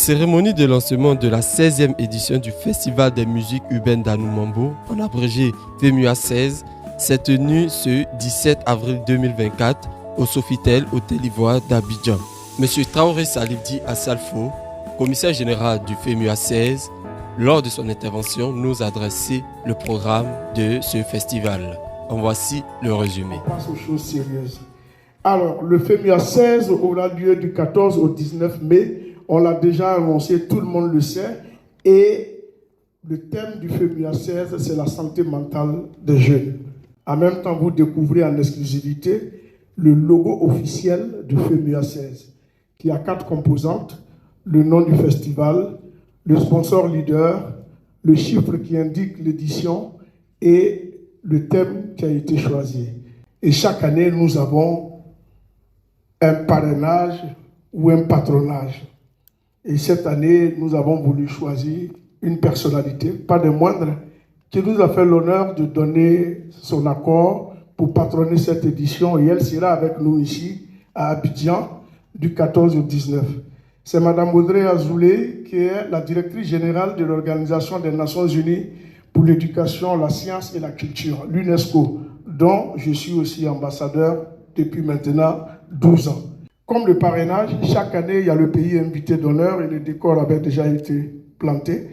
cérémonie de lancement de la 16e édition du Festival des musiques urbaines d'Anoumambo, en abrégé FEMUA 16, s'est tenue ce 17 avril 2024 au Sofitel Hôtel Ivoire d'Abidjan. Monsieur Traoré Salifdi Assalfo, commissaire général du FEMUA 16, lors de son intervention, nous a dressé le programme de ce festival. En voici le résumé. On passe aux choses sérieuses. Alors, le FEMUA 16 aura lieu du 14 au 19 mai. On l'a déjà annoncé, tout le monde le sait. Et le thème du FEMUA 16, c'est la santé mentale des jeunes. En même temps, vous découvrez en exclusivité le logo officiel du FEMUA 16, qui a 4 composantes: le nom du festival, le sponsor leader, le chiffre qui indique l'édition et le thème qui a été choisi. Et chaque année, nous avons un parrainage ou un patronage. Et cette année, nous avons voulu choisir une personnalité, pas de moindre, qui nous a fait l'honneur de donner son accord pour patronner cette édition. Et elle sera avec nous ici, à Abidjan, du 14 au 19. C'est Mme Audrey Azoulay, qui est la directrice générale de l'Organisation des Nations Unies pour l'éducation, la science et la culture, l'UNESCO, dont je suis aussi ambassadeur depuis maintenant 12 ans. Comme le parrainage, chaque année, il y a le pays invité d'honneur et le décor avait déjà été planté.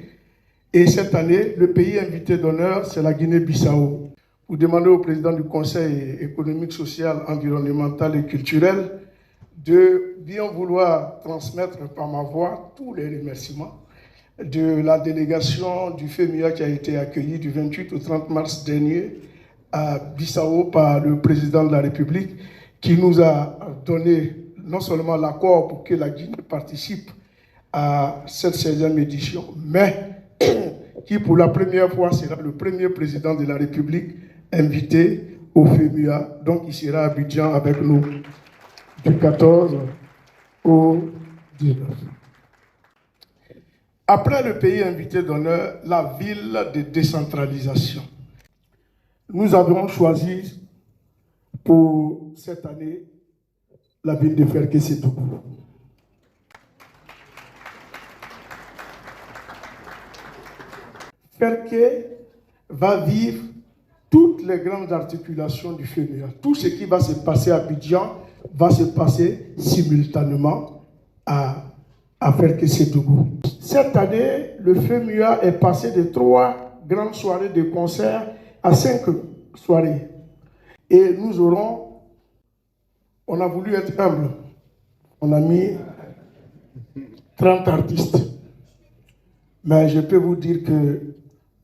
Et cette année, le pays invité d'honneur, c'est la Guinée-Bissau. Vous demandez au président du Conseil économique, social, environnemental et culturel de bien vouloir transmettre par ma voix tous les remerciements de la délégation du FEMUA qui a été accueillie du 28 au 30 mars dernier à Bissau par le président de la République, qui nous a donné non seulement l'accord pour que la Guinée participe à cette 16e édition, mais qui pour la première fois sera le premier président de la République invité au FEMUA. Donc il sera à Abidjan avec nous du 14 au 19. Après le pays invité d'honneur, la ville de décentralisation. Nous avons choisi pour cette année la ville de Ferké-Sétougou. Ferké va vivre toutes les grandes articulations du FEMUA. Tout ce qui va se passer à Abidjan va se passer simultanément à Ferké-Sétougou. Cette année, le FEMUA est passé de 3 grandes soirées de concert à 5 soirées. Et nous aurons, on a voulu être humble, on a mis 30 artistes. Mais je peux vous dire que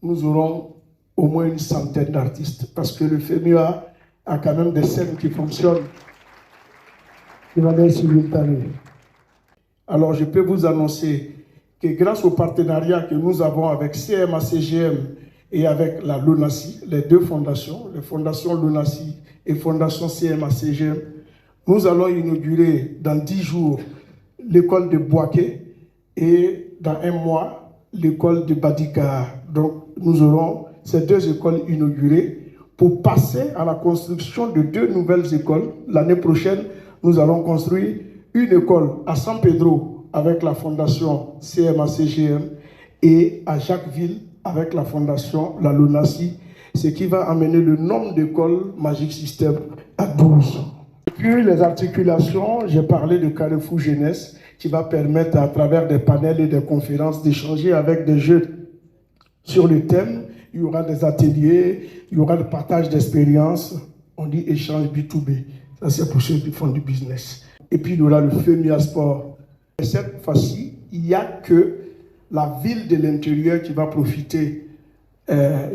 nous aurons au moins une centaine d'artistes, parce que le FEMUA a quand même des scènes qui fonctionnent de manière simultanée. Alors je peux vous annoncer que grâce au partenariat que nous avons avec CMA-CGM et avec la LONASI, les 2 fondations, les fondations LONASI et fondation CMA-CGM, nous allons inaugurer dans 10 jours l'école de Boaké et dans 1 mois l'école de Badika. Donc nous aurons ces 2 écoles inaugurées pour passer à la construction de 2 nouvelles écoles. L'année prochaine, nous allons construire une école à San Pedro avec la fondation CMA-CGM et à Jacquesville avec la fondation la LONASI, ce qui va amener le nombre d'écoles Magic System à 12. Puis les articulations, j'ai parlé de Carrefour Jeunesse qui va permettre à travers des panels et des conférences d'échanger avec des jeunes sur le thème. Il y aura des ateliers, il y aura le partage d'expériences. On dit échange B2B. Ça, c'est pour ceux qui font du business. Et puis, il y aura le FEMUA Sport. Et cette fois-ci, il n'y a que la ville de l'intérieur qui va profiter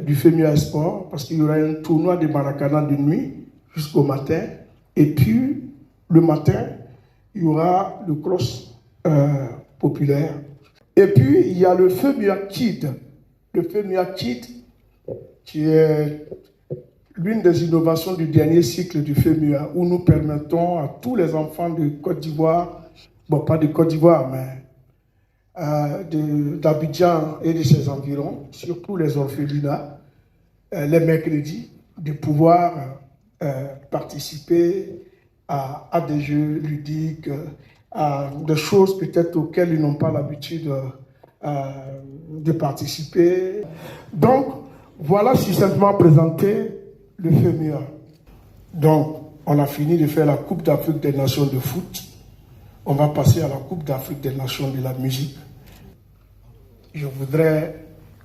du FEMUA Sport, parce qu'il y aura un tournoi de Maracana de nuit jusqu'au matin. Et puis, le matin, il y aura le cross populaire. Et puis, il y a le FEMUA Kid. Le FEMUA Kid, qui est l'une des innovations du dernier cycle du FEMUA, où nous permettons à tous les enfants de Côte d'Ivoire, bon, pas de Côte d'Ivoire, mais d'Abidjan et de ses environs, surtout les orphelinats, les mercredis, de pouvoir participer à des jeux ludiques, des choses peut-être auxquelles ils n'ont pas l'habitude de participer. Donc, voilà succinctement présenté le FEMUA. Donc, on a fini de faire la Coupe d'Afrique des Nations de foot. On va passer à la Coupe d'Afrique des Nations de la musique. Je voudrais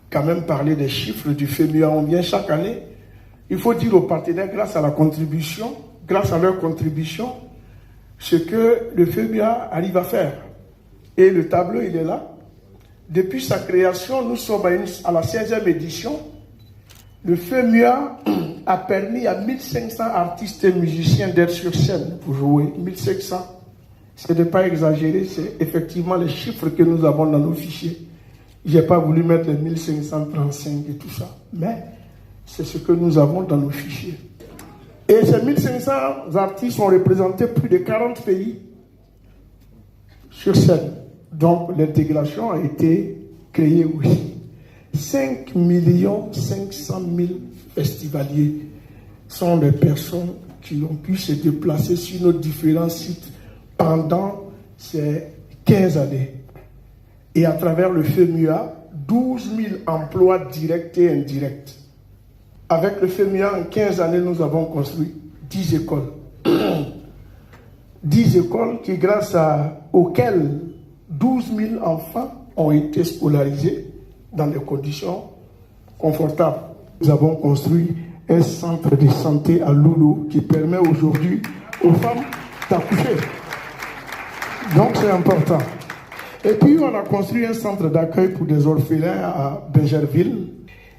quand même parler des chiffres du FEMUA. On vient chaque année. Il faut dire aux partenaires, grâce à leur contribution, ce que le FEMUA arrive à faire. Et le tableau, il est là. Depuis sa création, nous sommes à la 16e édition. Le FEMUA a permis à 1500 artistes et musiciens d'être sur scène pour jouer. 1500. Ce n'est pas exagéré, c'est effectivement les chiffres que nous avons dans nos fichiers. Je n'ai pas voulu mettre les 1535 et tout ça, mais c'est ce que nous avons dans nos fichiers. Et ces 1500 artistes ont représenté plus de 40 pays sur scène. Donc l'intégration a été créée aussi. 5 500 000 festivaliers sont des personnes qui ont pu se déplacer sur nos différents sites pendant ces 15 années. Et à travers le FEMUA, 12 000 emplois directs et indirects. Avec le FEMUA, en 15 années, nous avons construit 10 écoles. 10 écoles auxquelles 12 000 enfants ont été scolarisés dans des conditions confortables. Nous avons construit un centre de santé à Loulou qui permet aujourd'hui aux femmes d'accoucher. Donc c'est important. Et puis on a construit un centre d'accueil pour des orphelins à Bégerville.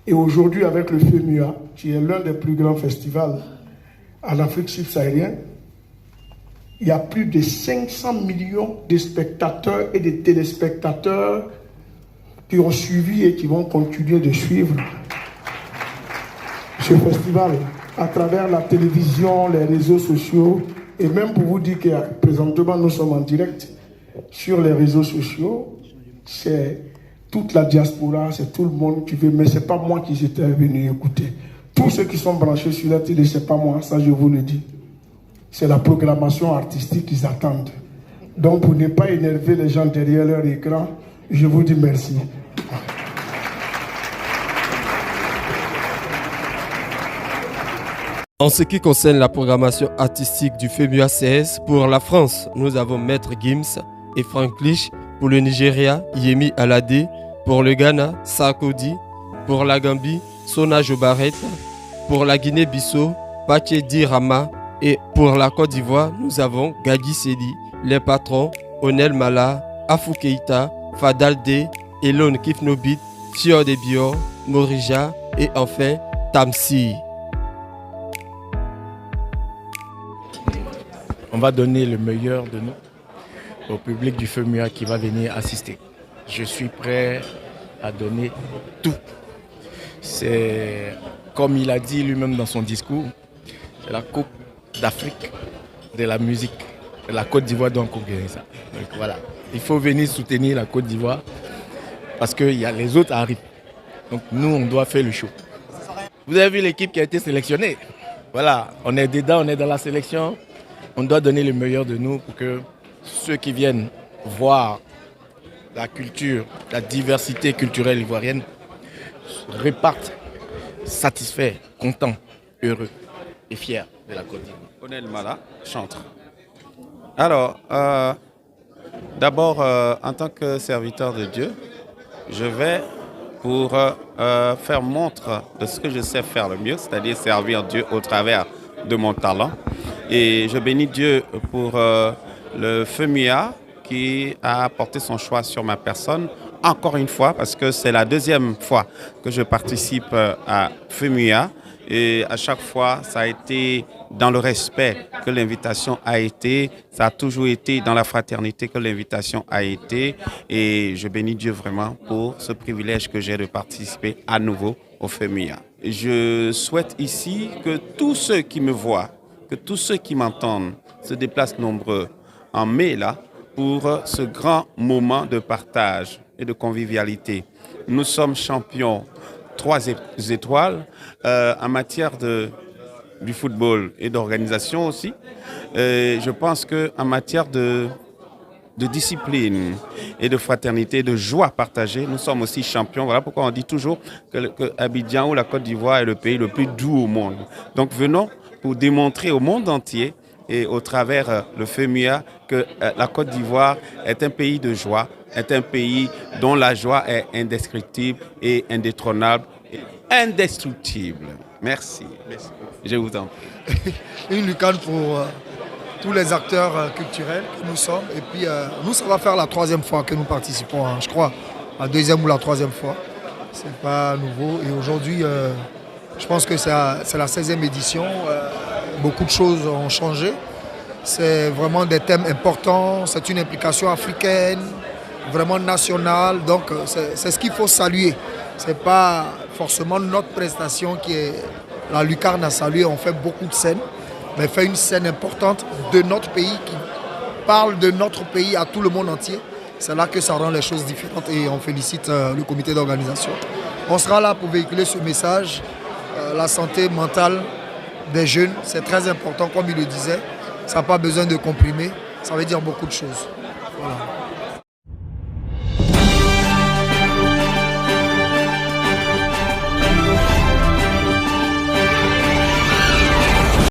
Et aujourd'hui avec le FEMUA, qui est l'un des plus grands festivals en Afrique subsaharienne, il y a plus de 500 millions de spectateurs et de téléspectateurs qui ont suivi et qui vont continuer de suivre ce festival à travers la télévision, les réseaux sociaux. Et même pour vous dire que présentement nous sommes en direct sur les réseaux sociaux, c'est toute la diaspora, c'est tout le monde qui veut, mais ce n'est pas moi qui j'étais venu écouter. Tous ceux qui sont branchés sur la télé, ce n'est pas moi, ça je vous le dis. C'est la programmation artistique qu'ils attendent. Donc pour ne pas énerver les gens derrière leur écran, je vous dis merci. En ce qui concerne la programmation artistique du FEMUA 16, pour la France, nous avons Maître Gims et Franklish. Pour le Nigeria, Yemi Alade. Pour le Ghana, Sarkodie. Pour la Gambie, Sona Jobaret. Pour la Guinée-Bissau, Pache Rama. Et pour la Côte d'Ivoire, nous avons Gagi Seli, les patrons, Onel Mala, Afou Keita, Fadal D, Elon Kifnobit, Fior de Bior, Morija et enfin Tamsi. On va donner le meilleur de nous au public du FEMUA qui va venir assister. Je suis prêt à donner tout. C'est, comme il a dit lui-même dans son discours, c'est la Coupe d'Afrique de la musique. La Côte d'Ivoire doit conquérir ça. Donc voilà, il faut venir soutenir la Côte d'Ivoire parce que les autres arrivent. Donc nous, on doit faire le show. Vous avez vu l'équipe qui a été sélectionnée. Voilà, on est dedans, on est dans la sélection. On doit donner le meilleur de nous pour que ceux qui viennent voir la culture, la diversité culturelle ivoirienne repartent satisfaits, contents, heureux et fiers de la Côte d'Ivoire. Onel Mala, chantre. Alors, d'abord, en tant que serviteur de Dieu, je vais pour faire montre de ce que je sais faire le mieux, c'est-à-dire servir Dieu au travers de mon talent. Et je bénis Dieu pour le FEMUA qui a porté son choix sur ma personne, encore une fois, parce que c'est la deuxième fois que je participe à FEMUA. Et à chaque fois, ça a été dans le respect que l'invitation a été. Ça a toujours été dans la fraternité que l'invitation a été. Et je bénis Dieu vraiment pour ce privilège que j'ai de participer à nouveau au FEMUA. Je souhaite ici que tous ceux qui me voient, que tous ceux qui m'entendent se déplacent nombreux en mai là pour ce grand moment de partage et de convivialité. Nous sommes champions 3 étoiles en matière du football et d'organisation aussi. Je pense qu'en matière de de discipline et de fraternité, de joie partagée. Nous sommes aussi champions. Voilà pourquoi on dit toujours que Abidjan ou la Côte d'Ivoire est le pays le plus doux au monde. Donc venons pour démontrer au monde entier et au travers le FEMUA que la Côte d'Ivoire est un pays de joie, est un pays dont la joie est indescriptible et indétrônable et indestructible. Merci. Je vous en prie. Une lucane pour tous les acteurs culturels que nous sommes. Et puis nous, ça va faire la 3e fois que nous participons, je crois, la 2e ou la 3e fois. C'est pas nouveau. Et aujourd'hui, je pense que c'est la 16e édition. Beaucoup de choses ont changé. C'est vraiment des thèmes importants. C'est une implication africaine, vraiment nationale. Donc c'est ce qu'il faut saluer. Ce n'est pas forcément notre prestation qui est la lucarne à saluer. On fait beaucoup de scènes, mais fait une scène importante de notre pays qui parle de notre pays à tout le monde entier. C'est là que ça rend les choses différentes et on félicite le comité d'organisation. On sera là pour véhiculer ce message. La santé mentale des jeunes, c'est très important, comme il le disait. Ça n'a pas besoin de comprimer, ça veut dire beaucoup de choses. Voilà.